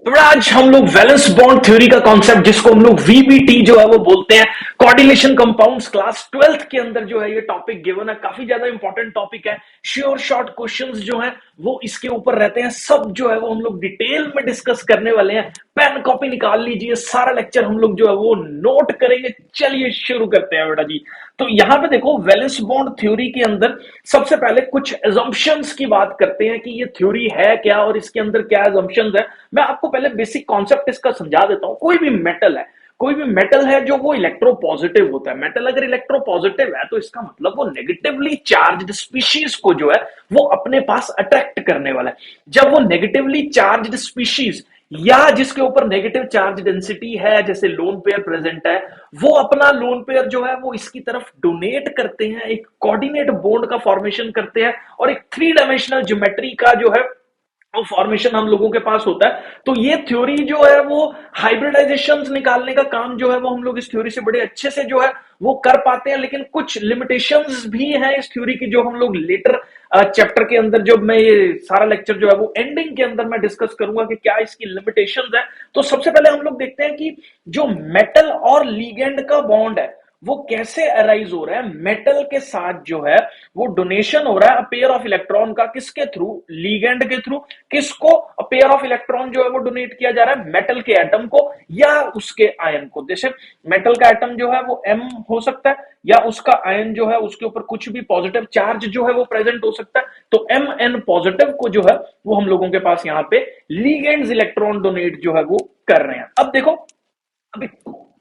तो बड़ा आज हम लोग वैलेंस बॉन्ड थ्योरी का कॉन्सेप्ट जिसको हम लोग वीबीटी जो है वो बोलते हैं, कोऑर्डिनेशन कंपाउंड्स, क्लास 12th के अंदर जो है ये टॉपिक गिवन है। काफी ज्यादा इंपॉर्टेंट टॉपिक है। श्योर शॉर्ट क्वेश्चंस जो है वो इसके ऊपर रहते हैं। सब जो है वो हम लोग डिटेल में डिस्कस करने वाले हैं। पेन कॉपी निकाल लीजिए, सारा लेक्चर हम लोग जो है वो नोट करेंगे। चलिए शुरू करते हैं बेटा जी। तो यहां पे देखो, वैलेंस बॉन्ड थ्योरी के अंदर सबसे पहले कुछ एजम्पशंस की बात करते हैं कि ये थ्योरी है क्या और इसके अंदर क्या एजम्पशंस है। मैं आपको पहले बेसिक कॉन्सेप्ट इसका समझा देता हूं। कोई भी मेटल है जो वो इलेक्ट्रो पॉजिटिव होता है। मेटल अगर इलेक्ट्रो पॉजिटिव है तो इसका मतलब वो नेगेटिवली चार्ज्ड स्पीशीज को जो है वो अपने पास अट्रैक्ट करने वाला है। जब वो नेगेटिवली चार्ज्ड स्पीशीज या जिसके ऊपर नेगेटिव चार्ज डेंसिटी है, जैसे लोन पेयर प्रेजेंट है, वो अपना लोन पेयर जो है वो इसकी तरफ डोनेट करते हैं, एक कोऑर्डिनेट बॉन्ड का फॉर्मेशन करते हैं और एक थ्री डायमेंशनल ज्योमेट्री का जो है वो फॉर्मेशन हम लोगों के पास होता है। तो ये थ्योरी जो है वो हाइब्रिडाइजेशंस निकालने का काम जो है वो हम लोग इस थ्योरी से बड़े अच्छे से जो है वो कर पाते हैं। लेकिन कुछ लिमिटेशंस भी हैं इस थ्योरी की, जो हम लोग लेटर चैप्टर के अंदर, जब मैं ये सारा लेक्चर जो है वो एंडिंग के अंदर मैं डिस्कस करूंगा कि क्या इसकी लिमिटेशंस है। तो सबसे पहले हम लोग देखते हैं कि जो मेटल और लीगेंड का बॉन्ड है वो कैसे अराइज हो रहा है। मेटल के साथ जो है वो डोनेशन हो रहा है पेयर ऑफ इलेक्ट्रॉन का, किसके थ्रू? लीगेंड के थ्रू। किसको पेयर ऑफ इलेक्ट्रॉन जो है वो डोनेट किया जा रहा है? मेटल के एटम को या उसके आयन को। जैसे मेटल का एटम जो है वो एम हो सकता है या उसका आयन जो है उसके ऊपर कुछ भी पॉजिटिव चार्ज जो है वो प्रेजेंट हो सकता है। तो एम एन पॉजिटिव को जो है वो हम लोगों के पास यहाँ पे लीगेंड्स इलेक्ट्रॉन डोनेट जो है वो कर रहे हैं। अब देखो, अभी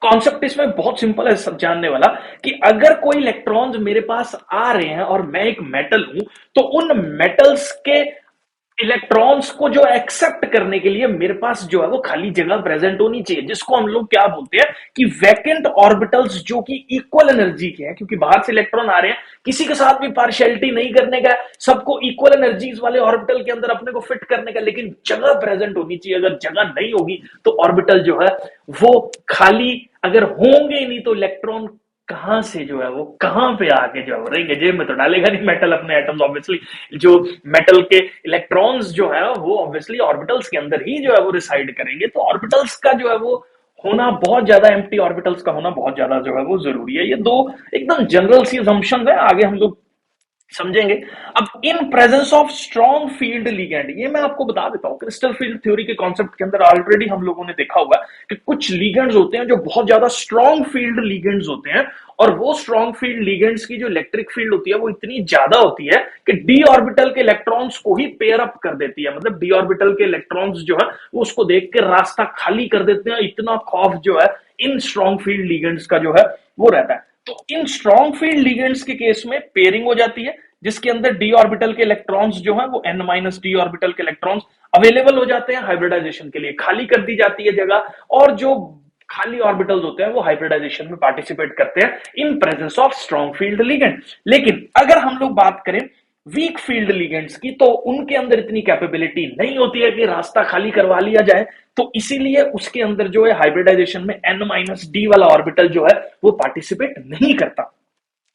कॉन्सेप्ट इसमें बहुत सिंपल है सब जानने वाला, कि अगर कोई इलेक्ट्रॉन्स मेरे पास आ रहे हैं और मैं एक मेटल हूं, तो उन मेटल्स के इलेक्ट्रॉन्स को जो एक्सेप्ट करने के लिए मेरे पास जो है वो खाली जगह प्रेजेंट होनी चाहिए, जिसको हम लोग क्या बोलते हैं कि वैकेंट ऑर्बिटल्स, जो कि इक्वल एनर्जी के हैं। क्योंकि बाहर से इलेक्ट्रॉन आ रहे हैं, किसी के साथ भी पार्शियलिटी नहीं करने का, सबको इक्वल एनर्जीज वाले ऑर्बिटल के अंदर अपने को फिट करने का, लेकिन जगह प्रेजेंट होनी चाहिए। अगर जगह नहीं होगी तो ऑर्बिटल जो है वो खाली अगर होंगे ही नहीं, तो इलेक्ट्रॉन कहां से जो है वो कहां पे आके जो है वो रहेंगे? जेब में तो डालेगा नहीं मेटल अपने एटम्स। ऑब्वियसली जो मेटल के इलेक्ट्रॉन्स जो है वो ऑब्वियसली ऑर्बिटल्स के अंदर ही जो है वो रिसाइड करेंगे। तो ऑर्बिटल्स का जो है वो होना बहुत ज्यादा, एम्प्टी ऑर्बिटल्स का होना बहुत ज्यादा जो है वो जरूरी है। ये दो एकदम जनरल सी असम्पशंस है, आगे हम लोग समझेंगे। अब in presence of strong field ligand, ये मैं आपको बता देता हूं, क्रिस्टल फील्ड थ्योरी के कॉन्सेप्ट के अंदर ऑलरेडी हम लोगों ने देखा हुआ है कि कुछ लीगेंड्स होते हैं जो बहुत ज्यादा स्ट्रॉन्ग फील्ड लीगेंड्स होते हैं। और वो स्ट्रॉन्ग फील्ड लीगेंड्स की जो इलेक्ट्रिक फील्ड होती है वो इतनी ज्यादा होती है कि डी ऑर्बिटल के इलेक्ट्रॉन्स को ही पेयर अप कर देती है। मतलब डी ऑर्बिटल के इलेक्ट्रॉन्स जो है वो उसको देख के रास्ता खाली कर देते हैं। इतना खौफ जो है इन स्ट्रॉन्ग फील्ड लीगेंड्स का जो है वो रहता है। तो इन स्ट्रॉन्ग फील्ड लिगेंड्स के केस में पेयरिंग हो जाती है, जिसके अंदर डी ऑर्बिटल के इलेक्ट्रॉन्स जो है वो n माइनस डी ऑर्बिटल के इलेक्ट्रॉन्स अवेलेबल हो जाते हैं हाइब्रिडाइजेशन के लिए, खाली कर दी जाती है जगह। और जो खाली ऑर्बिटल्स होते हैं वो हाइब्रिडाइजेशन में पार्टिसिपेट करते हैं in presence of strong field ligand. लेकिन अगर हम लोग बात करें वीक फील्ड लिगेंड्स की, तो उनके अंदर इतनी कैपेबिलिटी नहीं होती है कि रास्ता खाली करवा लिया जाए। तो इसीलिए उसके अंदर जो है हाइब्रिडाइजेशन में n माइनस डी वाला ऑर्बिटल जो है वो पार्टिसिपेट नहीं करता।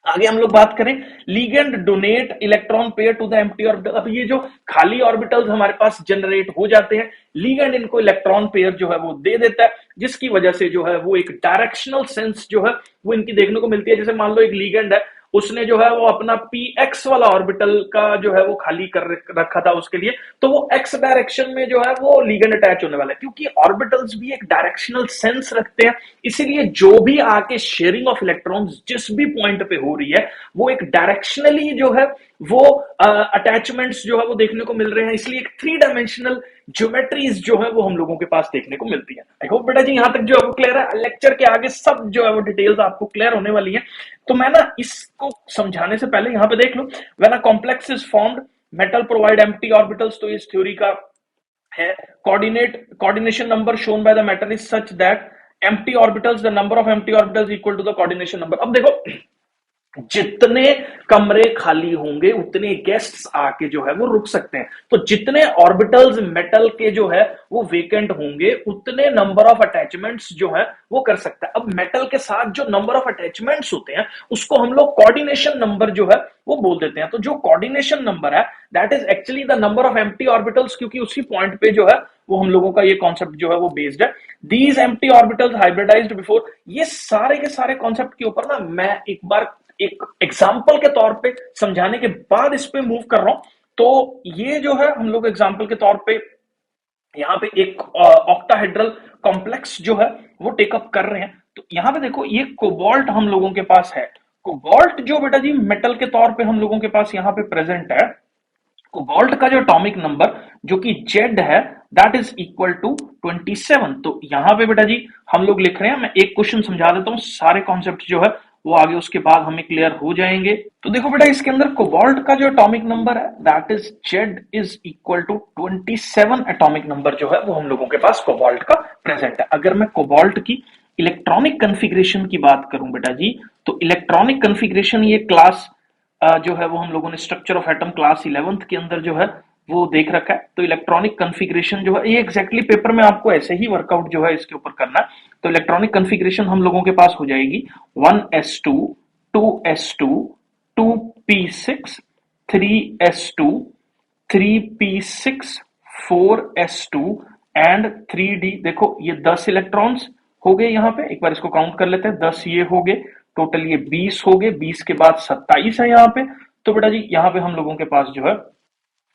आगे हम लोग बात करें, ligand donate electron pair to the empty orbital. अब ये जो खाली ऑर्बिटल्स हमारे पास जनरेट हो जाते हैं, लीगेंड इनको इलेक्ट्रॉन पेयर जो है वो दे देता है, जिसकी वजह से जो है वो एक डायरेक्शनल सेंस जो है वो इनकी देखने को मिलती है। जैसे मान लो एक लीगेंड है, उसने जो है वो अपना पी एक्स वाला ऑर्बिटल का जो है वो खाली कर रखा था उसके लिए, तो वो एक्स डायरेक्शन में जो है वो लीगेंड अटैच होने वाला है। क्योंकि ऑर्बिटल्स भी एक डायरेक्शनल सेंस रखते हैं, इसीलिए जो भी आके शेयरिंग ऑफ इलेक्ट्रॉन्स जिस भी पॉइंट पे हो रही है वो एक डायरेक्शनली जो है वो अटैचमेंट्स जो है वो देखने को मिल रहे हैं। इसलिए एक थ्री डायमेंशनल ज्योमेट्रीज जो है वो हम लोगों के पास देखने को मिलती है। आई होप बेटा जी यहां तक जो है वो क्लियर है। लेक्चर के आगे सब जो है वो डिटेल्स आपको क्लियर होने वाली है। तो मैं ना इसको समझाने से पहले यहां पे देख लो, when a complex is formed metal provide empty orbitals. तो इस थ्योरी का है coordination number shown by the matter is such that empty orbitals, the number of empty orbitals equal to the coordination number। अब देखो, जितने कमरे खाली होंगे उतने गेस्ट्स आके जो है वो रुक सकते हैं। तो जितने ऑर्बिटल्स मेटल के जो है वो वेकेंट होंगे उतने नंबर ऑफ अटैचमेंट्स जो है वो कर सकता है। अब मेटल के साथ जो नंबर ऑफ अटैचमेंट्स होते हैं उसको हम लोग कोऑर्डिनेशन नंबर जो है वो बोल देते हैं। तो जो कोऑर्डिनेशन नंबर है that is actually the number of empty orbitals, क्योंकि उसी पॉइंट पे जो है वो हम लोगों का ये कॉन्सेप्ट जो है वो बेस्ड है। These empty orbitals hybridized before, ये सारे के सारे कॉन्सेप्ट के ऊपर ना मैं एक बार एक एग्जाम्पल के तौर पे समझाने के बाद इस पे मूव कर रहा हूं। तो ये जो है हम लोग एग्जाम्पल के तौर पे यहाँ पे एक ऑक्टाहेड्रल कॉम्प्लेक्स जो है वो टेकअप कर रहे हैं। तो यहाँ पे देखो ये कोबाल्ट हम लोगों के पास है। कोबाल्ट जो बेटा जी मेटल के तौर पे हम लोगों के पास यहाँ पे प्रेजेंट है। कोबाल्ट का जो एटॉमिक नंबर जो कि जेड है दैट इज इक्वल टू 27। तो यहां पे बेटा जी हम लोग लिख रहे हैं, मैं एक क्वेश्चन समझा देता हूं, सारे कॉन्सेप्ट जो है वो आगे उसके बाद हमें क्लियर हो जाएंगे। तो देखो बेटा इसके अंदर कोबाल्ट का जो एटॉमिक नंबर है that is Z is equal to 27 atomic number जो है वो हम लोगों के पास कोबाल्ट का प्रेजेंट है। अगर मैं कोबाल्ट की इलेक्ट्रॉनिक कन्फिग्रेशन की बात करूं बेटा जी, तो इलेक्ट्रॉनिक कन्फिग्रेशन ये क्लास जो है वो हम लोगों ने structure of atom class 11th के अंदर जो है वो देख रखा है। तो इलेक्ट्रॉनिक कन्फिग्रेशन जो है ये एग्जैक्टली पेपर में आपको ऐसे ही वर्कआउट जो है इसके ऊपर करना है। तो इलेक्ट्रॉनिक कन्फिग्रेशन हम लोगों के पास हो जाएगी 1s2 2s2 2p6 3s2 3p6 4s2 and 3d। देखो ये 10 इलेक्ट्रॉन्स हो गए, यहाँ पे एक बार इसको काउंट कर लेते हैं, 10 ये हो गए, टोटल ये 20 हो गए, 20 के बाद 27 है यहाँ पे। तो बेटा जी यहाँ पे हम लोगों के पास जो है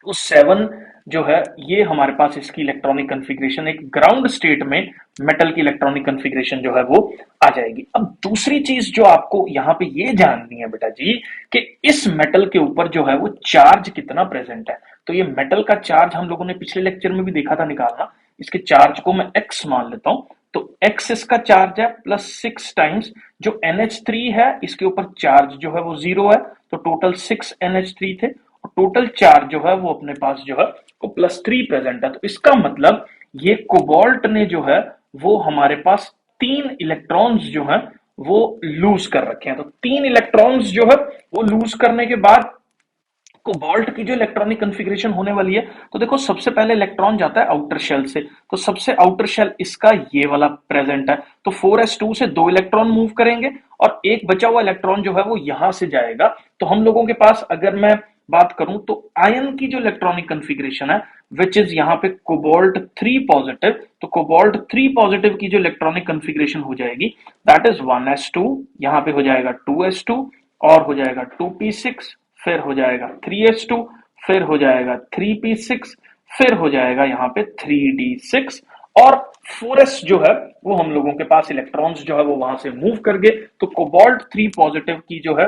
वो 7 जो है ये हमारे पास इसकी इलेक्ट्रॉनिक कन्फिग्रेशन एक ग्राउंड स्टेट में मेटल की इलेक्ट्रॉनिक कन्फिग्रेशन जो है वो आ जाएगी। अब दूसरी चीज जो आपको यहाँ पे ये जाननी है बेटा जी कि इस मेटल के ऊपर जो है वो चार्ज कितना प्रेजेंट है। तो ये मेटल का चार्ज हम लोगों ने पिछले लेक्चर में भी देखा था निकालना। इसके चार्ज को मैं x मान लेता हूं। तो x इसका चार्ज है +6 टाइम्स जो NH3 है इसके ऊपर चार्ज जो है वो 0 है। तो टोटल 6 NH3 थे और टोटल चार्ज जो है वो अपने पास जो है वो +3 प्रेजेंट है। तो इसका मतलब ये कोबाल्ट ने जो है वो हमारे पास 3 इलेक्ट्रॉन्स जो है वो लूज कर रखे हैं। तो 3 इलेक्ट्रॉन्स जो है वो लूज करने के बाद कोबाल्ट की जो इलेक्ट्रॉनिक कन्फिग्रेशन होने वाली है, तो देखो सबसे पहले इलेक्ट्रॉन जाता है आउटर शेल से। तो सबसे आउटर शेल इसका ये वाला प्रेजेंट है। तो 4s2 से 2 इलेक्ट्रॉन मूव करेंगे और एक बचा हुआ इलेक्ट्रॉन जो है वो यहां से जाएगा। तो हम लोगों के पास अगर मैं बात करूं तो आयन की जो इलेक्ट्रॉनिक कन्फिग्रेशन है विच इज यहाँ पे कोबाल्ट 3 पॉजिटिव। तो कोबाल्ट 3 पॉजिटिव की जो इलेक्ट्रॉनिक कन्फिग्रेशन हो जाएगी दैट इज 1s2, यहाँ पे हो जाएगा 2s2 और हो जाएगा 2p6, फिर हो जाएगा 3s2, फिर हो जाएगा 3p6, फिर हो जाएगा यहाँ पे 3d6 और 4s जो है वो हम लोगों के पास इलेक्ट्रॉन्स जो है वो वहां से मूव कर गए। तो कोबाल्ट 3 पॉजिटिव की जो है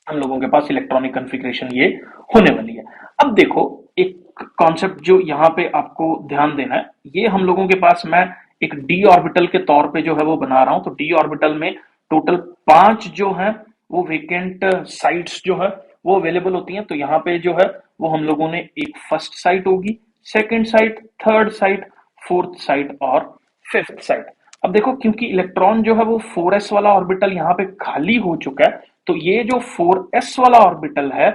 हम लोगों के पास इलेक्ट्रॉनिक कन्फिग्रेशन ये होने वाली है। अब देखो एक कॉन्सेप्ट जो यहाँ पे आपको ध्यान देना है, ये हम लोगों के पास मैं एक डी ऑर्बिटल के तौर पे जो है वो बना रहा हूं। तो डी ऑर्बिटल में टोटल 5 जो है वो वेकेंट साइट्स जो है वो अवेलेबल होती हैं। तो यहाँ पे जो है वो हम लोगों ने एक फर्स्ट साइट होगी, second site, third site, fourth site और फिफ्थ साइट। अब देखो क्योंकि इलेक्ट्रॉन जो है वो 4s वाला ऑर्बिटल यहाँ पे खाली हो चुका है, तो ये जो 4s वाला ऑर्बिटल है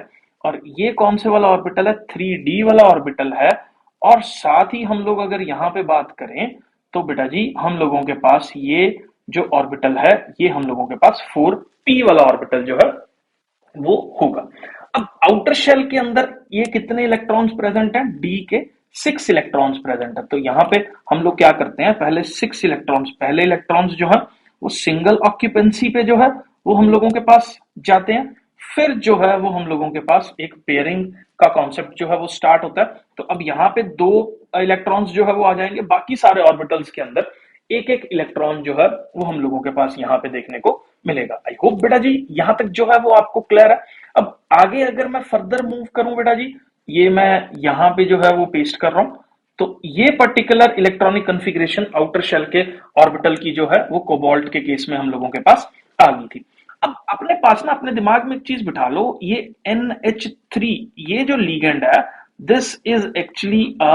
और ये कौन से वाला ऑर्बिटल है 3d वाला ऑर्बिटल है। और साथ ही हम लोग अगर यहाँ पे बात करें तो बेटा जी हम लोगों के पास ये जो ऑर्बिटल है ये हम लोगों के पास 4p वाला ऑर्बिटल जो है वो होगा। अब आउटर शेल के अंदर ये कितने इलेक्ट्रॉन्स प्रेजेंट हैं, डी के 6 इलेक्ट्रॉन्स प्रेजेंट है। तो यहाँ पे हम लोग क्या करते हैं, पहले 6 इलेक्ट्रॉन्स, पहले इलेक्ट्रॉन्स जो है वो सिंगल ऑक्यूपेंसी पे जो है वो हम लोगों के पास जाते हैं। फिर जो है वो हम लोगों के पास एक पेयरिंग का कॉन्सेप्ट जो है वो स्टार्ट होता है। तो अब यहाँ पे 2 इलेक्ट्रॉन्स जो है वो आ जाएंगे, बाकी सारे ऑर्बिटल्स के अंदर एक एक इलेक्ट्रॉन जो है वो हम लोगों के पास यहाँ पे देखने को मिलेगा। आई होप बेटा जी यहां तक जो है वो आपको क्लियर है। अब आगे अगर मैं फर्दर मूव करूं बेटा जी, ये मैं यहाँ पे जो है वो पेस्ट कर रहा हूं। तो ये particular electronic configuration outer shell के ऑर्बिटल की जो है वो कोबाल्ट के केस में हम लोगों के पास आ गई थी। अब अपने पास ना अपने दिमाग में एक चीज बिठा लो, ये NH3 ये जो लिगेंड है this is actually a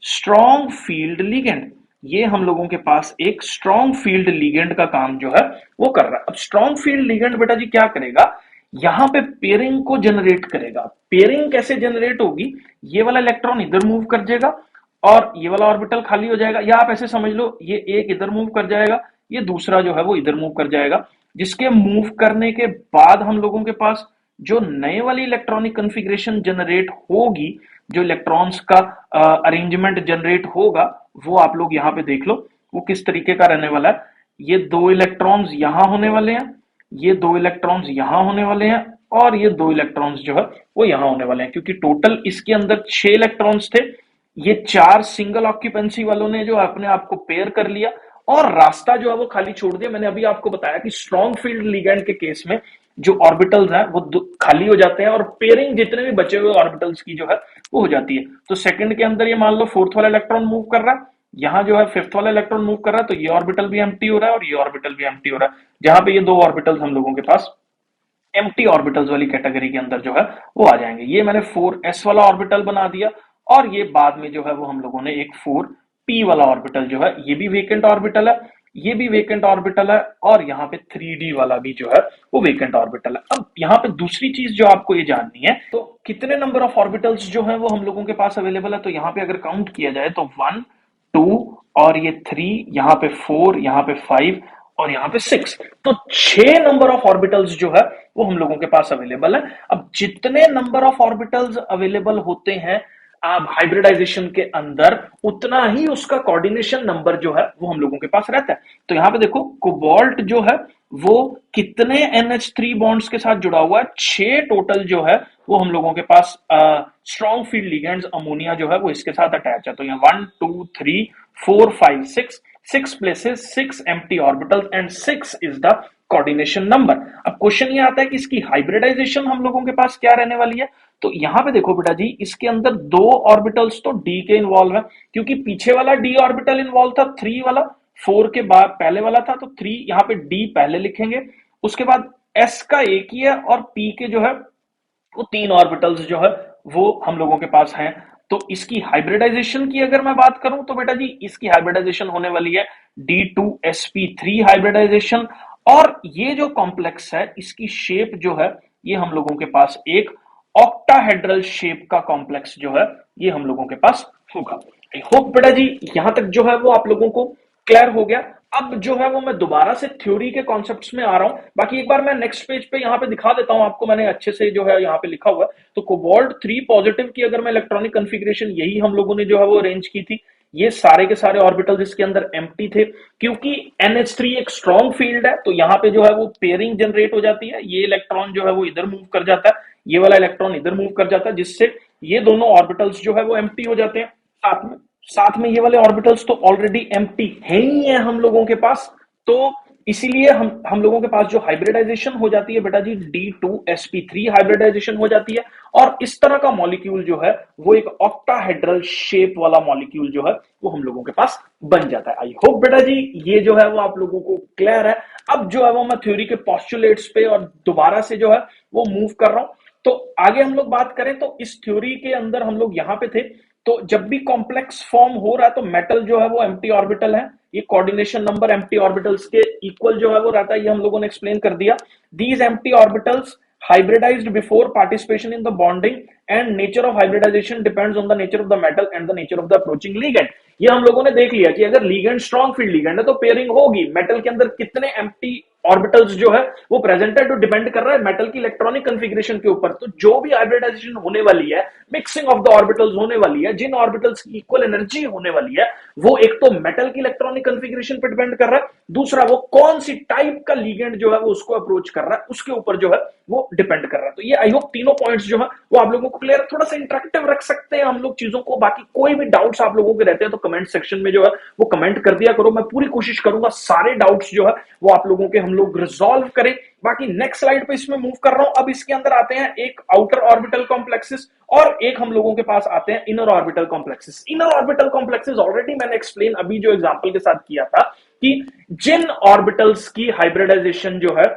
strong field ligand. ये हम लोगों के पास एक स्ट्रॉन्ग फील्ड लिगेंड का काम जो है वो कर रहा है। अब स्ट्रॉन्ग फील्ड लिगेंड बेटा जी क्या करेगा, यहां पे पेयरिंग को जनरेट करेगा। पेयरिंग कैसे जनरेट होगी, ये वाला इलेक्ट्रॉन इधर मूव कर जाएगा और ये वाला ऑर्बिटल खाली हो जाएगा, या आप ऐसे समझ लो ये एक इधर मूव कर जाएगा, ये दूसरा जो है वो इधर मूव कर जाएगा, जिसके मूव करने के बाद हम लोगों के पास जो नए वाली इलेक्ट्रॉनिक कन्फिग्रेशन जनरेट होगी, जो इलेक्ट्रॉन्स का अरेंजमेंट जनरेट होगा, वो आप लोग यहां पे देख लो वो किस तरीके का रहने वाला है। ये दो इलेक्ट्रॉन्स यहां होने वाले हैं, ये दो इलेक्ट्रॉन्स यहां होने वाले हैं, और ये दो इलेक्ट्रॉन्स जो है वो यहां होने वाले हैं, क्योंकि टोटल इसके अंदर 6 इलेक्ट्रॉन्स थे। ये 4 सिंगल ऑक्यूपेंसी वालों ने जो अपने आप को पेयर कर लिया और रास्ता जो है वो खाली छोड़ दिया। मैंने अभी आपको बताया कि स्ट्रॉन्ग फील्ड लिगैंड के केस में जो ऑर्बिटल्स हैं वो खाली हो जाते हैं और पेयरिंग जितने भी बचे हुए ऑर्बिटल्स की जो है वो हो जाती है। तो सेकंड के अंदर ये मान लो फोर्थ वाला इलेक्ट्रॉन मूव कर रहा है, यहाँ जो है फिफ्थ वाला इलेक्ट्रॉन मूव कर रहा है, तो ये ऑर्बिटल भी एम्प्टी हो रहा है और ये ऑर्बिटल भी एम्प्टी हो रहा है, जहां पे ये दो ऑर्बिटल्स हम लोगों के पास एम्प्टी ऑर्बिटल्स वाली कैटेगरी के अंदर जो है वो आ जाएंगे। ये मैंने 4s वाला ऑर्बिटल बना दिया, और ये बाद में जो है वो हम लोगों ने एक 4p वाला ऑर्बिटल जो है, ये भी वेकेंट ऑर्बिटल है, ये भी वेकेंट ऑर्बिटल है, और यहाँ पे 3d वाला भी जो है वो वेकेंट ऑर्बिटल है। अब यहाँ पे दूसरी चीज जो आपको ये जाननी है, तो कितने नंबर ऑफ ऑर्बिटल्स जो है वो हम लोगों के पास अवेलेबल है, तो यहाँ पे अगर काउंट किया जाए तो 1 2 और ये 3, यहाँ पे 4, यहाँ पे 5 और यहाँ पे 6, तो 6 नंबर ऑफ ऑर्बिटल्स जो है वो हम लोगों के पास अवेलेबल है। अब जितने नंबर ऑफ ऑर्बिटल्स अवेलेबल होते हैं आप हाइब्रिडाइजेशन के अंदर, उतना ही उसका कोऑर्डिनेशन नंबर जो है वो हम लोगों के पास रहता है। तो यहां पे देखो कोबाल्ट जो है वो कितने NH3 बॉन्ड्स के साथ जुड़ा हुआ है, 6 टोटल जो है वो हम लोगों के पास स्ट्रॉन्ग फील्ड लिगेंड्स अमोनिया जो है वो इसके साथ अटैच है। तो यहाँ 1 2 3 4 5 6 places 6 empty orbitals and 6 is the coordination number। अब क्वेश्चन ये आता है कि इसकी हाइब्रिडाइजेशन हम लोगों के पास क्या रहने वाली है। तो यहां पे देखो बेटा जी, इसके अंदर 2 ऑर्बिटल्स तो d के इन्वॉल्व है, क्योंकि पीछे वाला d ऑर्बिटल इन्वॉल्व था 3 वाला, 4 के बाद पहले वाला था, तो 3 यहां पे d पहले लिखेंगे, उसके बाद s का एक ही है, और p के जो है वो 3 ऑर्बिटल्स जो है वो हम लोगों के पास हैं। तो इसकी हाइब्रिडाइजेशन की अगर मैं बात करूं तो बेटा जी इसकी हाइब्रिडाइजेशन होने वाली है D2sp3 हाइब्रिडाइजेशन, और ये जो कॉम्प्लेक्स है इसकी शेप जो है ये हम लोगों के पास एक ऑक्टाहेड्रल शेप का कॉम्प्लेक्स जो है ये हम लोगों के पास होगा। आई होप बेटा जी यहां तक जो है वो आप लोगों को क्लियर हो गया। अब जो है वो मैं दोबारा से थ्योरी के कॉन्सेप्ट्स में आ रहा हूं, बाकी एक बार मैं नेक्स्ट पेज पे यहाँ पे दिखा देता हूं आपको, मैंने अच्छे से जो है यहाँ पे लिखा हुआ है। तो कोबाल्ट 3 पॉजिटिव की अगर मैं इलेक्ट्रॉनिक कन्फिग्रेशन यही हम लोगों ने जो है वो अरेंज की थी, ये सारे के सारे ऑर्बिटल्स इसके अंदर एम्प्टी थे, क्योंकि NH3 एक स्ट्रॉन्ग फील्ड है, तो यहाँ पे जो है वो पेयरिंग जनरेट हो जाती है, ये इलेक्ट्रॉन जो है वो इधर मूव कर जाता है, ये वाला इलेक्ट्रॉन इधर मूव कर जाता है, जिससे ये दोनों ऑर्बिटल्स जो है वो एम्प्टी हो जाते हैं। साथ में ये वाले ऑर्बिटल्स तो ऑलरेडी एम्प्टी है ही है हम लोगों के पास, तो इसीलिए हम लोगों के पास जो हाइब्रिडाइजेशन हो जाती है बेटा जी D2sp3 हाइब्रिडाइजेशन हो जाती है, और इस तरह का मॉलिक्यूल जो है वो एक ऑक्टाहेड्रल शेप वाला मॉलिक्यूल जो है वो हम लोगों के पास बन जाता है। आई होप बेटा जी ये जो है वो आप लोगों को क्लियर है। अब जो है वो मैं थ्योरी के पोस्टुलेट्स पे और दोबारा से जो है वो मूव कर रहा हूं। तो आगे हम लोग बात करें तो इस थ्योरी के अंदर हम लोग यहां पे थे, तो जब भी कॉम्प्लेक्स फॉर्म हो रहा है तो मेटल जो है वो एम्प्टी ऑर्बिटल है, ये कोऑर्डिनेशन नंबर एम्प्टी ऑर्बिटल्स के इक्वल जो है वो रहता है, ये हम लोगों ने एक्सप्लेन कर दिया। These empty orbitals hybridized before participation in the bonding and nature of hybridization depends on the nature of the metal and the nature of the approaching ligand। ये हम लोगों ने देख लिया कि अगर ligand strong field ligand है तो पेयरिंग होगी, मेटल के अंदर कितने एम्प्टी ऑर्बिटल्स जो है वो प्रेजेंट है, तो डिपेंड कर रहा है मेटल की इलेक्ट्रॉनिक कन्फिग्रेशन के ऊपर। तो जो भी हाइब्रिडाइजेशन होने वाली है, मिक्सिंग ऑफ द ऑर्बिटल्स होने वाली है, जिन ऑर्बिटल्स की इक्वल एनर्जी होने वाली है, वो एक तो मेटल की इलेक्ट्रॉनिक कन्फिग्रेशन पर डिपेंड कर रहा है, दूसरा वो कौन सी टाइप का लिगेंड जो है वो उसको अप्रोच कर रहा है उसके ऊपर जो है वो डिपेंड कर रहा है। तो ये आई होप तीनों पॉइंट्स जो है वो आप लोगों को क्लियर, थोड़ा सा इंटरेक्टिव रख सकते हैं हम लोग चीजों को। बाकी कोई भी डाउट्स आप लोगों के रहते हैं तो कमेंट सेक्शन में जो है वो कमेंट कर दिया करो, मैं पूरी कोशिश करूंगा सारे डाउट्स जो है वो आप लोगों के हम लोग रिजॉल्व करें। बाकी नेक्स्ट स्लाइड पे इसमें मूव कर रहा हूं। अब इसके अंदर आते हैं एक आउटर ऑर्बिटल कॉम्प्लेक्सेस और एक हम लोगों के पास आते हैं inner orbital complexes. Inner orbital complexes already मैंने एक्सप्लेन अभी जो एग्जांपल के साथ किया था कि जिन ऑर्बिटल्स की हाइब्रिडाइजेशन जो है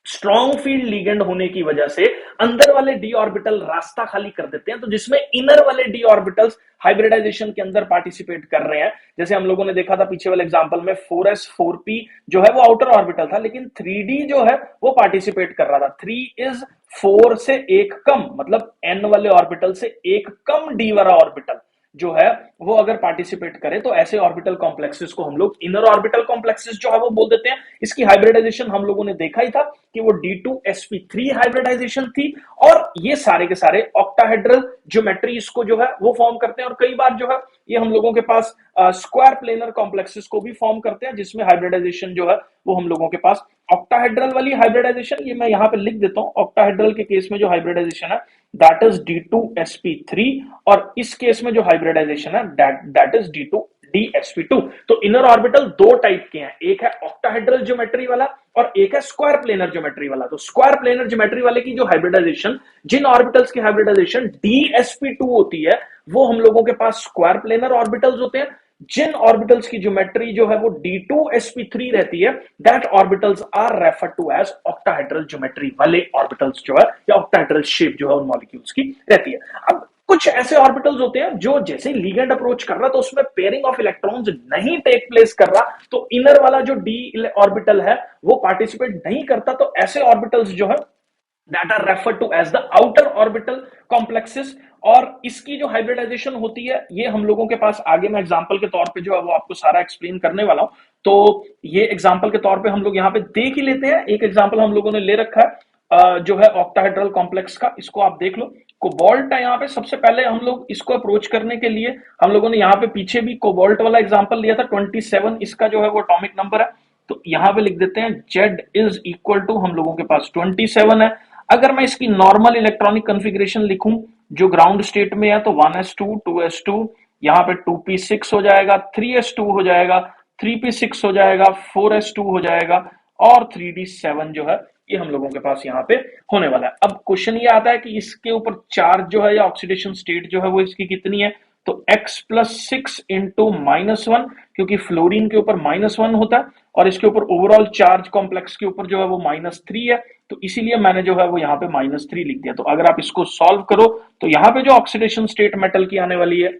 स्ट्रॉन्ग फील्ड लिगेंड होने की वजह से अंदर वाले डी ऑर्बिटल रास्ता खाली कर देते हैं, तो जिसमें इनर वाले डी ऑर्बिटल्स हाइब्रिडाइजेशन के अंदर पार्टिसिपेट कर रहे हैं। जैसे हम लोगों ने देखा था पीछे वाले एग्जांपल में 4s4p जो है वो आउटर ऑर्बिटल था, लेकिन 3d जो है वो पार्टिसिपेट कर रहा था। 3 इज 4 से एक कम, मतलब n वाले ऑर्बिटल से एक कम डी वाला ऑर्बिटल जो है वो अगर पार्टिसिपेट करे तो ऐसे ऑर्बिटल कॉम्प्लेक्सेस को हम लोग इनर ऑर्बिटल कॉम्प्लेक्सेस जो है वो बोल देते हैं। इसकी हाइब्रिडाइजेशन हम लोगों ने देखा ही था कि वो D2sp3 हाइब्रिडाइजेशन थी, और ये सारे के सारे ऑक्टाहेड्रल ज्योमेट्री इसको जो है वो फॉर्म करते हैं, और कई बार जो है ये हम लोगों के पास स्क्वायर प्लेनर कॉम्प्लेक्सेस को भी फॉर्म करते हैं, जिसमें हाइब्रिडाइजेशन जो है वो हम लोगों के पास ऑक्टाहेड्रल वाली हाइब्रिडाइजेशन, ये मैं यहां पे लिख देता हूं, ऑक्टाहेड्रल के केस में जो हाइब्रिडाइजेशन है दैट इज D2sp3, और इस केस में जो हाइब्रिडाइजेशन है दैट इज DSP2। तो इनर ऑर्बिटल दो टाइप के हैं, एक है ऑक्टाहेड्रल ज्योमेट्री वाला और एक है स्क्वायर प्लेनर ज्योमेट्री वाला। तो स्क्वायर प्लेनर ज्योमेट्री वाले की जो हाइब्रिडाइजेशन, जिन ऑर्बिटल्स की हाइब्रिडाइजेशन DSP2 होती है, वो हम लोगों के पास स्क्वायर प्लेनर ऑर्बिटल्स होते हैं। जिन ऑर्बिटल्स की ज्योमेट्री जो है वो D2sp3 रहती है, that orbitals are refer to as octahedral geometry वाले ऑर्बिटल्स जो है, या ऑक्टाहेड्रल शेप जो है उन मॉलिक्यूल्स की रहती है। अब कुछ ऐसे ऑर्बिटल्स होते हैं जो जैसे लिगेंड अप्रोच कर रहा तो उसमें पेयरिंग ऑफ इलेक्ट्रॉन्स नहीं टेक प्लेस कर रहा, तो इनर वाला जो डी ऑर्बिटल है वो पार्टिसिपेट नहीं करता, तो ऐसे ऑर्बिटल्स जो है that are referred to as the outer orbital complexes। और इसकी जो हाइब्रिडाइजेशन होती है ये हम लोगों के पास आगे मैं एग्जांपल के तौर पे जो है वो आपको सारा एक्सप्लेन करने वाला हूं। तो ये एग्जांपल के तौर पे हम लोग यहाँ पे देख ही लेते हैं। एक एग्जांपल हम लोगों ने ले रखा है जो है ऑक्टाहेड्रल कॉम्प्लेक्स का, इसको आप देख लो। कोबाल्ट है यहाँ पे। सबसे पहले हम लोग इसको अप्रोच करने के लिए हम लोगों ने यहाँ पे पीछे भी कोबाल्ट वाला एग्जांपल लिया था, 27 इसका जो है वो एटॉमिक नंबर है। तो यहाँ पे लिख देते हैं Z इज इक्वल टू, हम लोगों के पास 27 है। अगर मैं इसकी नॉर्मल इलेक्ट्रॉनिक कॉन्फ़िगरेशन लिखूं जो ग्राउंड स्टेट में है, तो 1s2 2s2, यहाँ पे 2p6 हो जाएगा, 3s2 हो जाएगा, 3p6 हो जाएगा, 4s2 हो जाएगा, और 3d7 जो है ये हम लोगों के पास यहाँ पे होने वाला है। अब क्वेश्चन ये आता है कि इसके ऊपर चार्ज जो है या ऑक्सीडेशन स्टेट जो है वो इसकी कितनी है, तो x+6 इंटू -1, क्योंकि फ्लोरीन के ऊपर -1 होता है और इसके ऊपर ओवरऑल चार्ज कॉम्प्लेक्स के ऊपर जो है वो -3 है, तो इसीलिए मैंने जो है वो यहाँ पे -3 लिख दिया। तो अगर आप इसको सॉल्व करो तो यहाँ पे जो ऑक्सीडेशन स्टेट मेटल की आने वाली है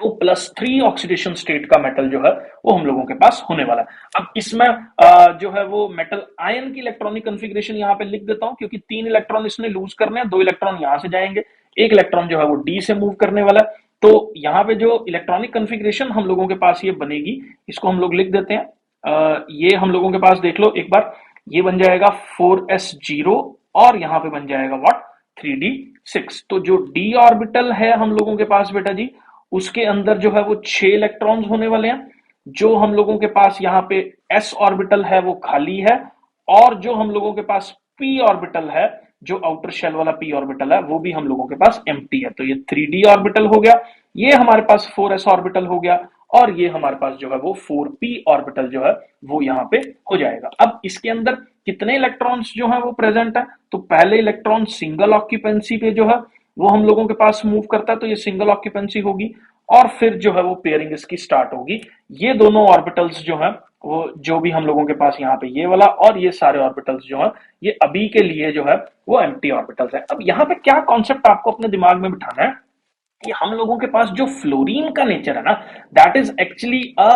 वो +3 ऑक्सीडेशन स्टेट का मेटल जो है वो हम लोगों के पास होने वाला है। अब इसमें जो है वो मेटल आयन की इलेक्ट्रॉनिक कॉन्फ़िगरेशन यहाँ पे लिख देता हूं, क्योंकि 3 इलेक्ट्रॉन इसने लूज करने हैं, 2 इलेक्ट्रॉन यहां से जाएंगे, एक इलेक्ट्रॉन जो है वो डी से मूव करने वाला है। तो यहाँ पे जो इलेक्ट्रॉनिक कॉन्फ़िगरेशन हम लोगों के पास ये बनेगी, इसको हम लोग लिख देते हैं। ये हम लोगों के पास देख लो एक बार, ये बन जाएगा 4s0 और यहाँ पे बन जाएगा व्हाट 3d6। तो जो डी ऑर्बिटल है हम लोगों के पास बेटा जी, उसके अंदर जो है वो 6 इलेक्ट्रॉन्स होने वाले हैं। जो हम लोगों के पास यहाँ पे s ऑर्बिटल है वो खाली है, और जो हम लोगों के पास p ऑर्बिटल है, जो आउटर शेल वाला p ऑर्बिटल है, वो भी हम लोगों के पास एम्प्टी है। तो ये 3d ऑर्बिटल हो गया, ये हमारे पास 4s ऑर्बिटल हो गया, और ये हमारे पास जो है वो 4p ऑर्बिटल जो है वो यहाँ पे हो जाएगा। अब इसके अंदर कितने इलेक्ट्रॉन्स जो है वो प्रेजेंट है, तो पहले इलेक्ट्रॉन सिंगल ऑक्यूपेंसी पे जो है वो हम लोगों के पास मूव करता है, तो ये सिंगल ऑक्यूपेंसी होगी, और फिर जो है वो पेयरिंग इसकी स्टार्ट होगी। ये दोनों ऑर्बिटल्स जो है वो जो भी हम लोगों के पास यहाँ पे ये वाला और ये सारे ऑर्बिटल्स जो है ये अभी के लिए जो है वो एम्प्टी ऑर्बिटल्स है। अब यहाँ पे क्या कॉन्सेप्ट आपको अपने दिमाग में बिठाना है कि हम लोगों के पास जो फ्लोरीन का नेचर है ना, that is actually a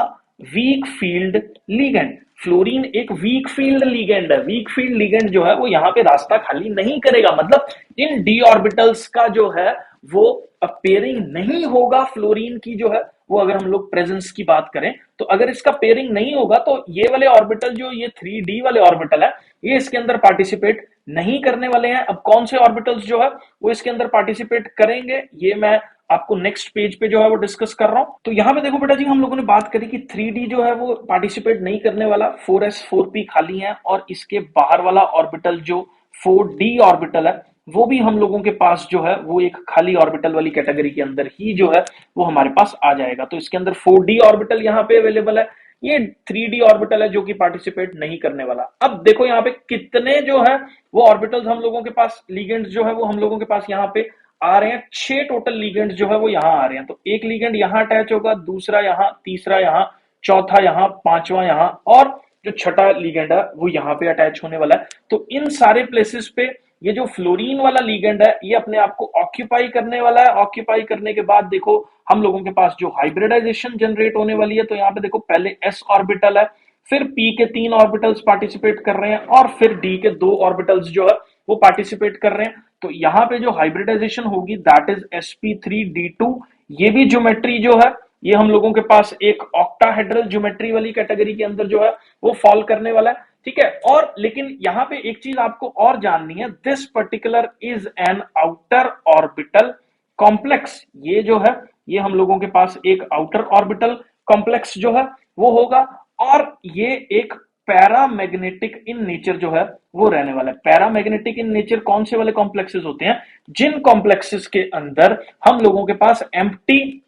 weak field ligand. Fluorine एक वीक फील्ड लिगेंड है। वीक फील्ड लिगेंड जो है वो यहाँ पे रास्ता खाली नहीं करेगा, मतलब इन डी ऑर्बिटल्स का जो है वो पेयरिंग नहीं होगा फ्लोरीन की जो है वो। अगर हम लोग प्रेजेंस की बात करें तो अगर इसका पेयरिंग नहीं होगा तो ये वाले ऑर्बिटल जो ये 3d वाले ऑर्बिटल है ये इसके अंदर पार्टिसिपेट नहीं करने वाले हैं। अब कौन से ऑर्बिटल्स जो है वो इसके अंदर पार्टिसिपेट करेंगे ये मैं आपको नेक्स्ट पेज पे जो है वो डिस्कस कर रहा हूं। तो यहां पे देखो बेटा जी, हम लोगों ने बात करी कि 3d जो है वो पार्टिसिपेट नहीं करने वाला, 4s4p खाली है, और इसके बाहर वाला ऑर्बिटल जो 4d ऑर्बिटल है वो भी हम लोगों के पास जो है वो एक खाली ऑर्बिटल वाली कैटेगरी के अंदर ही जो है वो हमारे पास आ जाएगा। तो इसके अंदर 4d ऑर्बिटल यहाँ पे अवेलेबल है, ये 3d ऑर्बिटल है जो कि पार्टिसिपेट नहीं करने वाला। अब देखो यहाँ पे कितने जो है वो ऑर्बिटल्स हम लोगों के पास, लिगेंड्स जो है वो हम लोगों के पास यहाँ पे आ रहे हैं। 6 टोटल लिगेंड्स जो है वो यहाँ आ रहे हैं। तो एक लिगेंड यहाँ अटैच होगा, दूसरा यहाँ, तीसरा यहाँ, चौथा यहाँ, पांचवा यहाँ, और जो छठा लिगेंड है वो यहाँ पे अटैच होने वाला है। तो इन सारे प्लेसेस पे ये जो फ्लोरीन वाला लिगेंड है ये अपने आप को ऑक्यूपाई करने वाला है। ऑक्यूपाई करने के बाद देखो हम लोगों के पास जो हाइब्रिडाइजेशन जनरेट होने वाली है, तो यहाँ पे देखो पहले s ऑर्बिटल है, फिर p के 3 ऑर्बिटल्स पार्टिसिपेट कर रहे हैं और फिर d के 2 ऑर्बिटल्स जो है वो पार्टिसिपेट कर रहे हैं। तो यहाँ पे जो हाइब्रिडाइजेशन होगी दैट इज sp3d2। ये भी ज्योमेट्री जो है ये हम लोगों के पास एक ऑक्टाहेड्रल ज्योमेट्री वाली कैटेगरी के अंदर जो है वो फॉल करने वाला है, ठीक है। और लेकिन यहां पे एक चीज आपको और जाननी है, this particular is an outer orbital complex. ये जो है ये हम लोगों के पास एक आउटर ऑर्बिटल कॉम्प्लेक्स जो है वो होगा, और ये एक पैरामैग्नेटिक इन नेचर जो है वो रहने वाला है। पैरामैग्नेटिक इन नेचर कौन से वाले कॉम्प्लेक्सेस होते हैं? जिन कॉम्प्लेक्सेस के अंदर हम लोगों के पास एम्प्टी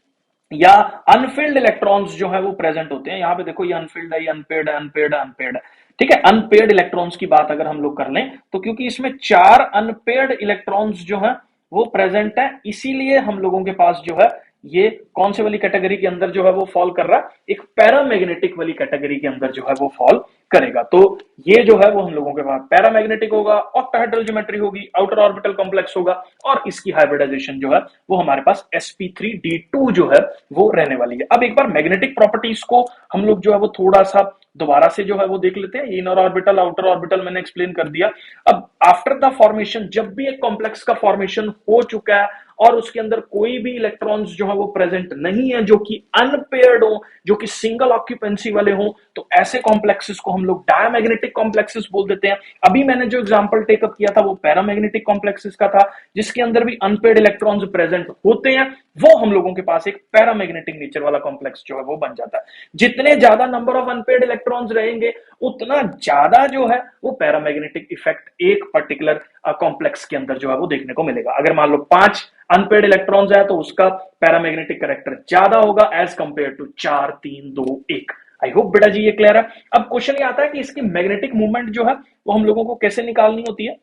या अनफिल्ड इलेक्ट्रॉन्स जो है वो प्रेजेंट होते हैं। यहां पे देखो ये अनफिल्ड है, ये अनपेड है, अनपेड है, अनपेड है, ठीक है। अनपेड इलेक्ट्रॉन्स की बात अगर हम लोग कर लें तो क्योंकि इसमें 4 अनपेड इलेक्ट्रॉन्स जो है वो प्रेजेंट है, इसीलिए हम लोगों के पास जो है ये कौन से वाली कैटेगरी के अंदर जो है वो फॉल कर रहा है? एक पैरामैग्नेटिक वाली कैटेगरी के अंदर जो है वो फॉल करेगा। तो ये जो है वो हम लोगों के पास पैरामैग्नेटिक होगा, ऑक्टाहेड्रल ज्योमेट्री होगी, आउटर ऑर्बिटल कॉम्प्लेक्स होगा, और इसकी हाइब्रिडाइजेशन जो है वो हमारे पास sp3d2 जो है वो रहने वाली है। अब एक बार मैग्नेटिक प्रॉपर्टीज को हम लोग जो है वो थोड़ा सा दोबारा से जो है वो देख लेते हैं। इनर ऑर्बिटल, आउटर ऑर्बिटल मैंने एक्सप्लेन कर दिया। अब आफ्टर द फॉर्मेशन, जब भी एक कॉम्प्लेक्स का फॉर्मेशन हो चुका है और उसके अंदर कोई भी इलेक्ट्रॉन्स जो है वो प्रेजेंट नहीं है जो कि अनपेयर्ड हो, जो कि सिंगल ऑक्यूपेंसी वाले हो, तो ऐसे कॉम्प्लेक्सेस को हम लोग डायमैग्नेटिक कॉम्प्लेक्सेस बोल देते हैं। अभी मैंने जो एग्जांपल टेकअप किया था वो पैरामैग्नेटिक कॉम्प्लेक्सेस का था, जिसके अंदर भी अनपेयर्ड इलेक्ट्रॉन्स प्रेजेंट होते हैं, वो हम लोगों के पास एक पैरामैग्नेटिक नेचर वाला कॉम्प्लेक्स जो है वो बन जाता है। जितने ज्यादा नंबर ऑफ अनपेयर्ड इलेक्ट्रॉन्स रहेंगे उतना ज्यादा जो है वो पैरामैग्नेटिक इफेक्ट एक पर्टिकुलर कॉम्प्लेक्स के अंदर जो है वो देखने को मिलेगा। अगर मान लो 5 अनपेयर्ड इलेक्ट्रॉन्स है तो उसका पैरामैग्नेटिक कैरेक्टर ज्यादा होगा as compare to 4 3 2 1। I hope बेटा जी ये क्लियर है। अब क्वेश्चन ये आता है कि इसकी मैग्नेटिक मूवमेंट जो है वो हम लोगों को कैसे निकालनी होती है।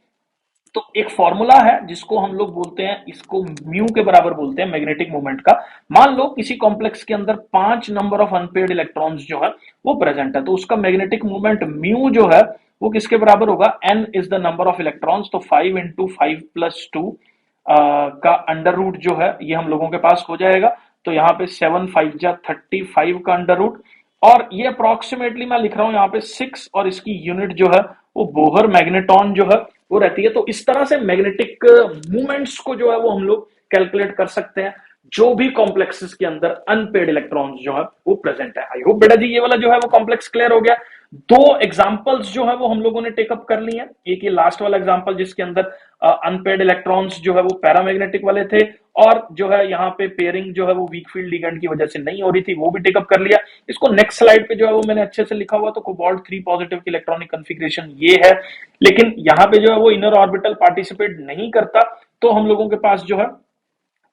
तो एक फॉर्मूला है जिसको हम लोग बोलते हैं, इसको म्यू के बराबर बोलते हैं मैग्नेटिक मोमेंट का। मान लो किसी कॉम्प्लेक्स के अंदर 5 नंबर ऑफ अनपेयर्ड इलेक्ट्रॉन्स जो है वो प्रेजेंट है, तो उसका मैग्नेटिक मोमेंट म्यू जो है वो किसके बराबर होगा? n is the number of electrons, तो 5 इंटू 5+2 का अंडर रूट जो है ये हम लोगों के पास हो जाएगा। तो यहाँ पे 7 5 जा 35 का अंडर रूट, और ये अप्रोक्सीमेटली मैं लिख रहा हूं यहाँ पे 6, और इसकी यूनिट जो है वो बोहर मैग्नेटॉन जो है वो रहती है। तो इस तरह से मैग्नेटिक मूवमेंट्स को जो है वो हम लोग कैलकुलेट कर सकते हैं जो भी कॉम्प्लेक्सेस के अंदर अनपेड इलेक्ट्रॉन्स जो है वो प्रेजेंट है। आई होप बेटा जी ये वाला जो है वो कॉम्प्लेक्स क्लियर हो गया। 2 एग्जांपल्स जो है वो हम लोगों ने टेकअप कर ली हैं। एक ये लास्ट वाला एग्जांपल जिसके अंदर अनपेड इलेक्ट्रॉन्स जो है वो पैरामैग्नेटिक वाले थे, और जो है यहाँ पे पेयरिंग जो है वो वीक फील्ड लिगेंड की वजह से नहीं हो रही थी, वो भी टेकअप कर लिया। इसको नेक्स्ट स्लाइड पे जो है वो मैंने अच्छे से लिखा हुआ, तो कोबाल्ट 3 पॉजिटिव की इलेक्ट्रॉनिक कॉन्फ़िगरेशन ये है, लेकिन यहाँ पे जो है वो इनर ऑर्बिटल पार्टिसिपेट नहीं करता। तो हम लोगों के पास जो है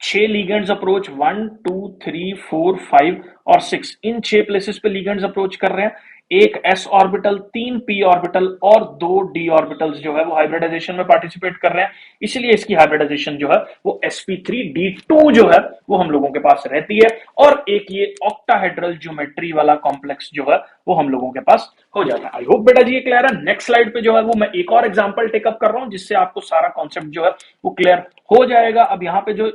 6 लिगेंड्स अप्रोच 1 2 3 4 5 और 6, इन 6 प्लेसेस पे लिगेंड्स अप्रोच कर रहे हैं। एक s ऑर्बिटल, 3 p ऑर्बिटल और 2 d ऑर्बिटल्स जो है वो हाइब्रिडाइजेशन में पार्टिसिपेट कर रहे हैं, इसलिए इसकी हाइब्रिडाइजेशन जो है वो sp3d2 जो है वो हम लोगों के पास रहती है। और एक ये ऑक्टाहेड्रल ज्योमेट्री वाला कॉम्प्लेक्स जो है वो हम लोगों के पास हो जाता है। आई होप बेटा जी ये क्लियर है। नेक्स्ट स्लाइड पे जो है वो मैं एक और एग्जांपल टेकअप कर रहा हूं जिससे आपको सारा कॉन्सेप्ट जो है वो क्लियर हो जाएगा। अब यहाँ पे जो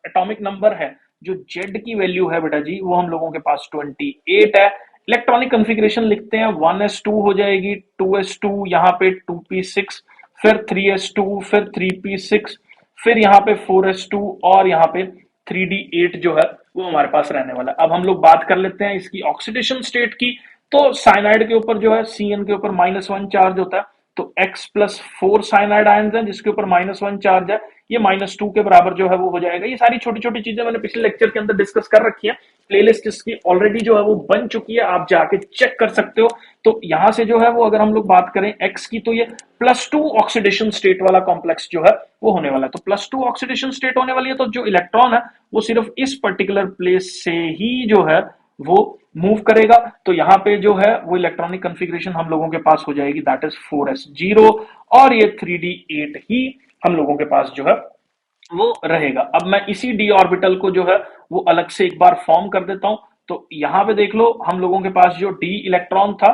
एटॉमिक नंबर है, जो z की वैल्यू है बेटा जी वो हम लोगों के पास 28 है। इलेक्ट्रॉनिक कॉन्फ़िगरेशन लिखते हैं, 1s2 हो जाएगी, 2s2, यहाँ पे 2p6, फिर 3s2, फिर 3p6, फिर यहाँ पे 4s2 और यहाँ पे 3d8 जो है वो हमारे पास रहने वाला है। अब हम लोग बात कर लेते हैं इसकी ऑक्सीडेशन स्टेट की। तो साइनाइड के ऊपर जो है Cn के ऊपर -1 चार्ज होता है, तो X+4 साइनाइड आयंस हैं जिसके ऊपर -1 चार्ज है, ये -2 के बराबर जो है वो हो जाएगा। ये सारी छोटी छोटी चीजें मैंने पिछले लेक्चर के अंदर डिस्कस कर रखी है, प्लेलिस्ट इसकी ऑलरेडी जो है वो बन चुकी है, आप जाके चेक कर सकते हो। तो यहां से जो है वो अगर हम लोग बात करें X की, तो ये +2 ऑक्सीडेशन स्टेट वाला कॉम्प्लेक्स जो है वो होने वाला है। तो +2 ऑक्सीडेशन स्टेट होने वाली है, तो जो इलेक्ट्रॉन है वो सिर्फ इस पर्टिकुलर प्लेस से ही जो है वो मूव करेगा। तो यहाँ पे जो है वो इलेक्ट्रॉनिक कॉन्फ़िगरेशन हम लोगों के पास हो जाएगी, दैट इज 4s0, और ये 3d8 ही हम लोगों के पास जो है वो रहेगा। अब मैं इसी d ऑर्बिटल को जो है वो अलग से एक बार फॉर्म कर देता हूं। तो यहां पे देख लो हम लोगों के पास जो d इलेक्ट्रॉन था,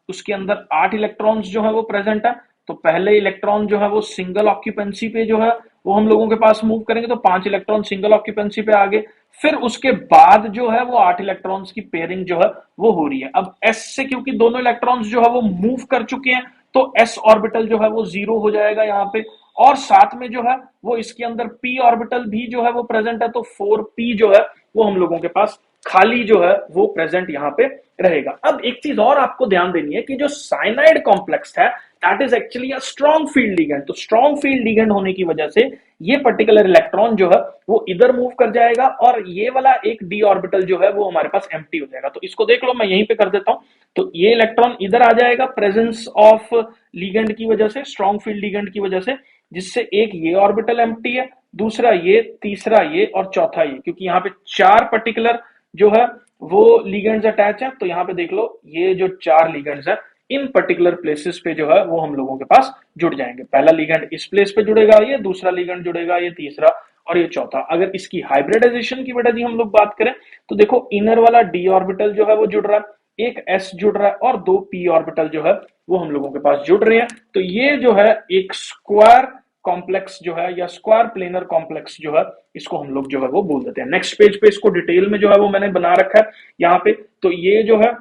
उसके अंदर 8 इलेक्ट्रॉन्स जो है वो प्रेजेंट है। तो पहले इलेक्ट्रॉन जो है वो सिंगल ऑक्यूपेंसी पे जो है वो हम लोगों के पास मूव करेंगे, तो 5 इलेक्ट्रॉन सिंगल ऑक्यूपेंसी पे आगे। फिर उसके बाद जो है वो 8 इलेक्ट्रॉन्स की पेयरिंग जो है वो हो रही है। अब एस से क्योंकि दोनों इलेक्ट्रॉन्स जो है वो मूव कर चुके हैं, तो एस ऑर्बिटल जो है वो 0 हो जाएगा यहाँ पे। और साथ में जो है वो इसके अंदर पी ऑर्बिटल भी जो है वो प्रेजेंट है, तो 4p जो है वो हम लोगों के पास खाली जो है वो प्रेजेंट यहाँ पे रहेगा। अब एक चीज और आपको ध्यान देनी है कि जो साइनाइड कॉम्प्लेक्स है that is actually a strong field ligand. तो स्ट्रॉन्ग फील्ड लिगेंड होने की वजह से ये पर्टिकुलर इलेक्ट्रॉन जो है वो इधर मूव कर जाएगा और ये वाला एक डी ऑर्बिटल जो है वो हमारे पास एम्प्टी हो जाएगा। तो इसको देख लो, मैं यहीं पे कर देता हूं। तो ये इलेक्ट्रॉन इधर आ जाएगा प्रेजेंस ऑफ लिगेंड की वजह से, स्ट्रॉन्ग फील्ड लिगेंड की वजह से, जिससे एक ये ऑर्बिटल एम्प्टी है, दूसरा ये, तीसरा ये और चौथा ये, क्योंकि यहाँ पे 4 पर्टिकुलर जो है वो लिगेंड्स अटैच है। तो यहाँ पे देख लो, ये जो 4 लिगेंड्स है इन पर्टिकुलर प्लेसेस पे जो है वो हम लोगों के पास जुड़ जाएंगे। पहला लिगेंड इस प्लेस पे जुड़ेगा, ये दूसरा लिगेंड जुड़ेगा, ये तीसरा और ये चौथा। अगर इसकी हाइब्रिडाइजेशन की बेटा जी हम लोग बात करें तो देखो, इनर वाला डी ऑर्बिटल जो है वो जुड़ रहा है, एक एस जुड़ रहा है और 2 पी ऑर्बिटल जो है वो हम लोगों के पास जुड़ रहे हैं। तो ये जो है एक स्क्वायर कॉम्प्लेक्स जो है या स्क्वायर प्लेनर कॉम्प्लेक्स जो है, इसको हम लोग जो है वो बोल देते हैं। नेक्स्ट पेज पे इसको डिटेल में जो है वो मैंने बना रखा है यहाँ पे। तो ये जो है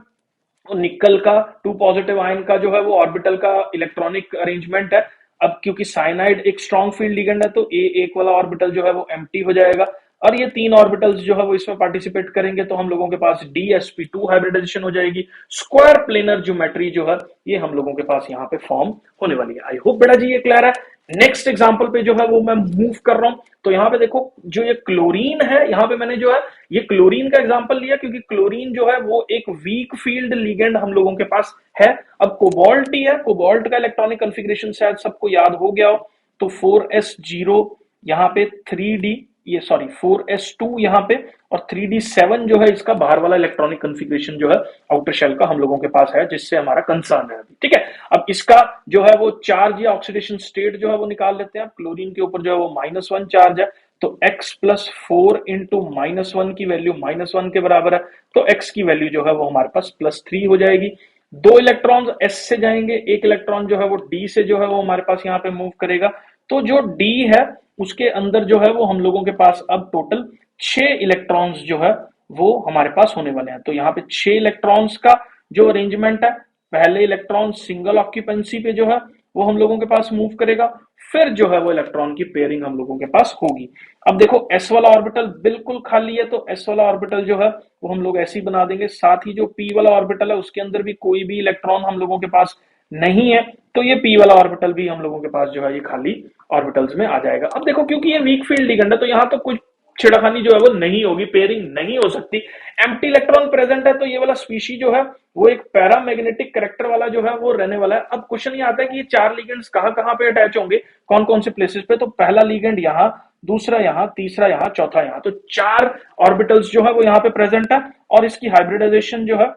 निकल का 2 पॉजिटिव आयन का जो है वो ऑर्बिटल का इलेक्ट्रॉनिक अरेंजमेंट है। अब क्योंकि साइनाइड एक स्ट्रॉन्ग फील्ड लिगेंड है, तो एक वाला ऑर्बिटल जो है वो एम्प्टी हो जाएगा और ये 3 ऑर्बिटल्स जो है वो इसमें पार्टिसिपेट करेंगे, तो हम लोगों के पास DsP2 हाइब्रिडाइजेशन हो जाएगी। स्क्वायर प्लेनर ज्योमेट्री जो है ये हम लोगों के पास यहाँ पे फॉर्म होने वाली है। आई होप बेटा जी ये क्लियर है। नेक्स्ट एग्जांपल पे जो है वो मैं मूव कर रहा हूं। तो यहाँ पे देखो, जो ये क्लोरीन है, यहाँ पे मैंने जो है ये क्लोरीन का एग्जांपल लिया क्योंकि क्लोरीन जो है वो एक वीक फील्ड लिगेंड हम लोगों के पास है। अब कोबाल्ट ही है, कोबाल्ट का इलेक्ट्रॉनिक कॉन्फ़िगरेशन शायद सबको याद हो गया हो। तो 4s0 यहाँ पे 3d, ये सॉरी 4s2 यहाँ पे और 3d7 जो है इसका बाहर वाला इलेक्ट्रॉनिक कॉन्फ़िगरेशन जो है आउटर शेल का हम लोगों के पास है, जिससे हमारा कंसर्न है अभी। ठीक है, अब इसका जो है वो चार्ज या ऑक्सीडेशन स्टेट जो है वो निकाल लेते हैं। क्लोरीन के ऊपर जो है वो -1 चार्ज है, तो x+4 इंटू -1 की वैल्यू -1 के बराबर है, तो x की वैल्यू जो है वो हमारे पास +3 हो जाएगी। 2 इलेक्ट्रॉन s से जाएंगे, एक इलेक्ट्रॉन जो है वो d से जो है वो हमारे पास यहाँ पे मूव करेगा। तो जो d है उसके अंदर जो है वो हम लोगों के पास अब टोटल 6 इलेक्ट्रॉन्स जो है वो हमारे पास होने वाले हैं। तो यहाँ पे 6 इलेक्ट्रॉन्स का जो अरेंजमेंट है, पहले इलेक्ट्रॉन सिंगल ऑक्यूपेंसी पे जो है वो हम लोगों के पास मूव करेगा, फिर जो है वो इलेक्ट्रॉन की पेयरिंग हम लोगों के पास होगी। अब देखो, s वाला ऑर्बिटल बिल्कुल खाली है, तो s वाला ऑर्बिटल जो है वो हम लोग ऐसे ही बना देंगे। साथ ही जो p वाला ऑर्बिटल है उसके अंदर भी कोई भी इलेक्ट्रॉन हम लोगों के पास नहीं है, तो ये p वाला ऑर्बिटल भी हम लोगों के पास जो है ये खाली ऑर्बिटल्स में आ जाएगा। अब देखो, क्योंकि ये वीक फील्ड लिगेंड है तो यहाँ तो कुछ छिड़खानी जो है वो नहीं होगी, पेयरिंग नहीं हो सकती। एम्प्टी इलेक्ट्रॉन प्रेजेंट है, तो ये वाला स्पीशी जो है वो एक पैरामैग्नेटिक कैरेक्टर वाला जो है वो रहने वाला है। अब क्वेश्चन ये आता है कि ये 4 लिगेंड्स कहां कहां पे अटैच होंगे, कौन कौन से प्लेसेस पे। तो पहला लिगेंड यहाँ, दूसरा यहाँ, तीसरा यहाँ, चौथा यहाँ, तो 4 ऑर्बिटल्स जो है वो यहाँ पे प्रेजेंट है। और इसकी हाइब्रिडाइजेशन जो है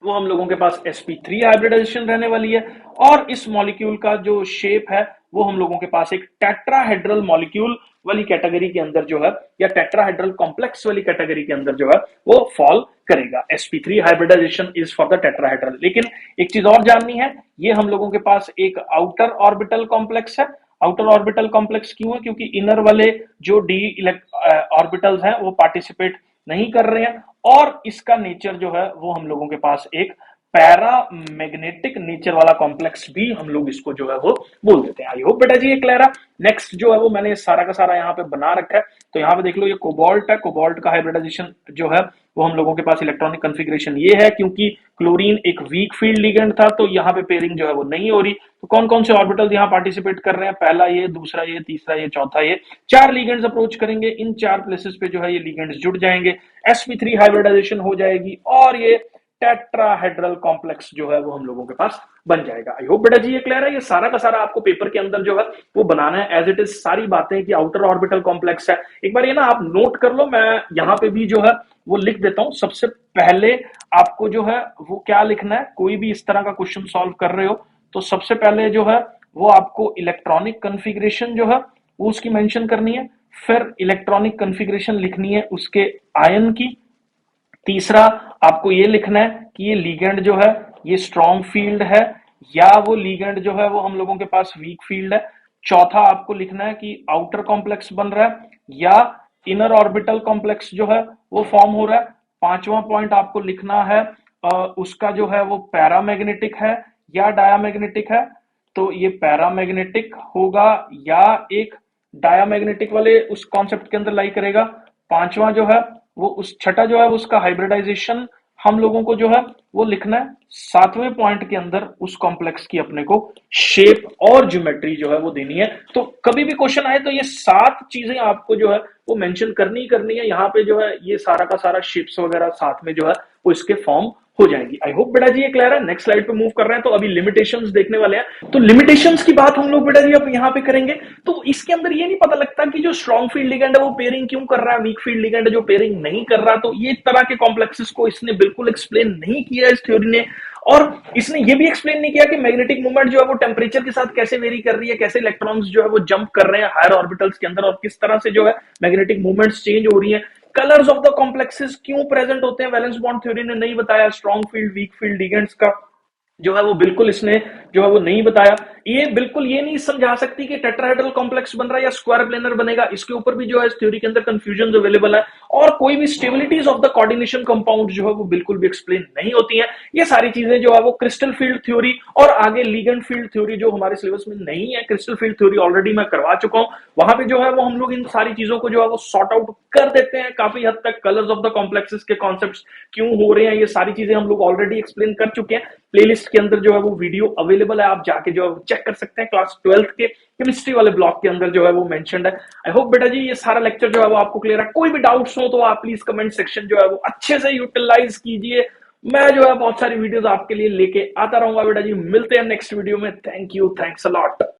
वो हम लोगों के पास sp3 हाइब्रिडाइजेशन रहने वाली है। और इस मॉलिक्यूल का जो शेप है वो हम लोगों के पास एक टेट्राहेड्रल मॉलिक्यूल वाली कैटेगरी के अंदर जो है, या टेट्राहेड्रल कॉम्प्लेक्स वाली कैटेगरी के अंदर जो है वो फॉल करेगा। sp3 hybridization is for the tetrahedral. लेकिन एक चीज और जाननी है, ये हम लोगों के पास एक आउटर ऑर्बिटल कॉम्प्लेक्स है। आउटर ऑर्बिटल कॉम्प्लेक्स क्यों है? क्योंकि इनर वाले जो डी ऑर्बिटल्स हैं वो पार्टिसिपेट नहीं कर रहे हैं, और इसका नेचर जो है वो हम लोगों के पास एक पैरामैग्नेटिक नेचर वाला कॉम्प्लेक्स भी हम लोग इसको जो है वो बोल देते हैं। आई होप बेटा जी ये क्लियर है। नेक्स्ट जो है वो मैंने सारा का सारा यहाँ पे बना रखा है। तो यहाँ पे देख लो, ये कोबाल्ट है, कोबाल्ट का हाइब्रिडाइजेशन जो है वो हम लोगों के पास इलेक्ट्रॉनिक कॉन्फ़िगरेशन ये है। क्योंकि क्लोरीन एक वीक फील्ड लिगेंड था, तो यहाँ पे पेयरिंग जो है वो नहीं हो रही। तो कौन कौन से ऑर्बिटल यहाँ पार्टिसिपेट कर रहे हैं? पहला ये, दूसरा ये, तीसरा ये, चौथा ये, 4 लिगेंड्स अप्रोच करेंगे। इन 4 प्लेसेस पे जो है ये लिगेंड्स जुड़ जाएंगे, sp3 हाइब्रिडाइजेशन हो जाएगी और ये टेट्राहेड्रल कॉम्प्लेक्स जो है वो हम लोगों के पास बन जाएगा। आई होप बेटा जी ये क्लियर है। ये सारा का सारा आपको पेपर के अंदर जो है वो बनाना है एज इट इज, सारी बातें कि आउटर ऑर्बिटल कॉम्प्लेक्स है। एक बार ये ना आप नोट कर लो, मैं यहाँ पे भी जो है वो लिख देता हूं। सबसे पहले आपको जो है वो क्या लिखना है, कोई भी इस तरह का क्वेश्चन सॉल्व कर रहे हो तो सबसे पहले जो है वो आपको इलेक्ट्रॉनिक कॉन्फ़िगरेशन जो है वो उसकी मेंशन करनी है। फिर इलेक्ट्रॉनिक कॉन्फ़िगरेशन लिखनी है उसके आयन की। तीसरा आपको ये लिखना है कि ये लिगेंड जो है ये स्ट्रॉन्ग फील्ड है या वो लीगेंड जो है वो हम लोगों के पास वीक फील्ड है। चौथा आपको लिखना है कि आउटर कॉम्प्लेक्स बन रहा है या इनर ऑर्बिटल कॉम्प्लेक्स जो है वो फॉर्म हो रहा है। पांचवा पॉइंट आपको लिखना है उसका जो है वो पैरामैग्नेटिक है या डायामैग्नेटिक है। तो ये पैरामैग्नेटिक होगा या एक डायामैग्नेटिक वाले उस कॉन्सेप्ट के अंदर लाई करेगा। पांचवा जो है वो उस छठा जो है उसका हाइब्रिडाइजेशन हम लोगों को जो है वो लिखना है। सातवें पॉइंट के अंदर उस कॉम्प्लेक्स की अपने को शेप और ज्योमेट्री जो है वो देनी है। तो कभी भी क्वेश्चन आए तो ये सात चीजें आपको जो है वो मेंशन करनी ही करनी है। यहाँ पे जो है ये सारा का सारा शेप्स वगैरह साथ में जो है वो इसके फॉर्म हो जाएंगी। आई होप बेटा जी ये क्लियर है। नेक्स्ट स्लाइड पे मूव कर रहे हैं तो अभी लिमिटेशंस देखने वाले हैं। तो लिमिटेशंस की बात हम लोग बेटा जी अब यहाँ पे करेंगे। तो इसके अंदर ये नहीं पता लगता कि जो स्ट्रॉन्ग फील्ड लिगेंड है वो पेयरिंग क्यों कर रहा है, वीक फील्ड लिगेंड है जो पेयरिंग नहीं कर रहा। तो ये तरह के कॉम्प्लेक्सेस को इसने बिल्कुल एक्सप्लेन नहीं किया इस थ्योरी ने। और इसने ये भी एक्सप्लेन नहीं किया कि मैग्नेटिक मूवमेंट जो है वो टेम्परेचर के साथ कैसे वेरी कर रही है, कैसे इलेक्ट्रॉन्स जो है वो जंप कर रहे हैं हायर ऑर्बिटल्स के अंदर और किस तरह से जो है मैग्नेटिक मूवमेंट्स चेंज हो रही है। कलर्स ऑफ द कॉम्प्लेक्सेस क्यों प्रेजेंट होते हैं वैलेंस बॉन्ड थ्योरी ने नहीं बताया। Strong field weak field ligands का जो है वो बिल्कुल इसने जो है वो नहीं बताया। ये बिल्कुल ये नहीं समझा सकती कि टेट्राहेड्रल कॉम्प्लेक्स बन रहा है या स्क्वायर प्लेनर बनेगा। इसके ऊपर भी जो है इस थ्योरी के अंदर कंफ्यूजन अवेलेबल है। और कोई भी stabilities of the coordination compound जो है वो बिल्कुल भी एक्सप्लेन नहीं होती है। ये सारी चीजें जो है वो क्रिस्टल फील्ड थ्योरी और आगे लिगेंड फील्ड थ्योरी जो हमारे सिलेबस में नहीं है, क्रिस्टल फील्ड थ्योरी ऑलरेडी मैं करवा चुका हूं। वहां पे जो है वो हम लोग इन सारी चीजों को जो है वो सॉर्ट आउट कर देते हैं काफी हद तक। कलर्स ऑफ द कॉम्प्लेक्सेस के कॉन्सेप्ट्स क्यों हो रहे हैं ये सारी चीजें हम लोग ऑलरेडी एक्सप्लेन कर चुके हैं। प्लेलिस्ट के अंदर जो है वो वीडियो अवेलेबल है, आप जाके जो है चेक कर सकते हैं। क्लास 12th के केमिस्ट्री वाले ब्लॉक के अंदर जो है वो मेंशन्ड है। आई होप बेटा जी ये सारा लेक्चर जो है वो आपको क्लियर है। कोई भी डाउट्स हो तो आप प्लीज कमेंट सेक्शन जो है वो अच्छे से यूटिलाइज कीजिए। मैं जो है बहुत सारी वीडियोस आपके लिए लेके आता रहूंगा बेटा जी। मिलते हैं नेक्स्ट वीडियो में। Thank you, thanks a lot.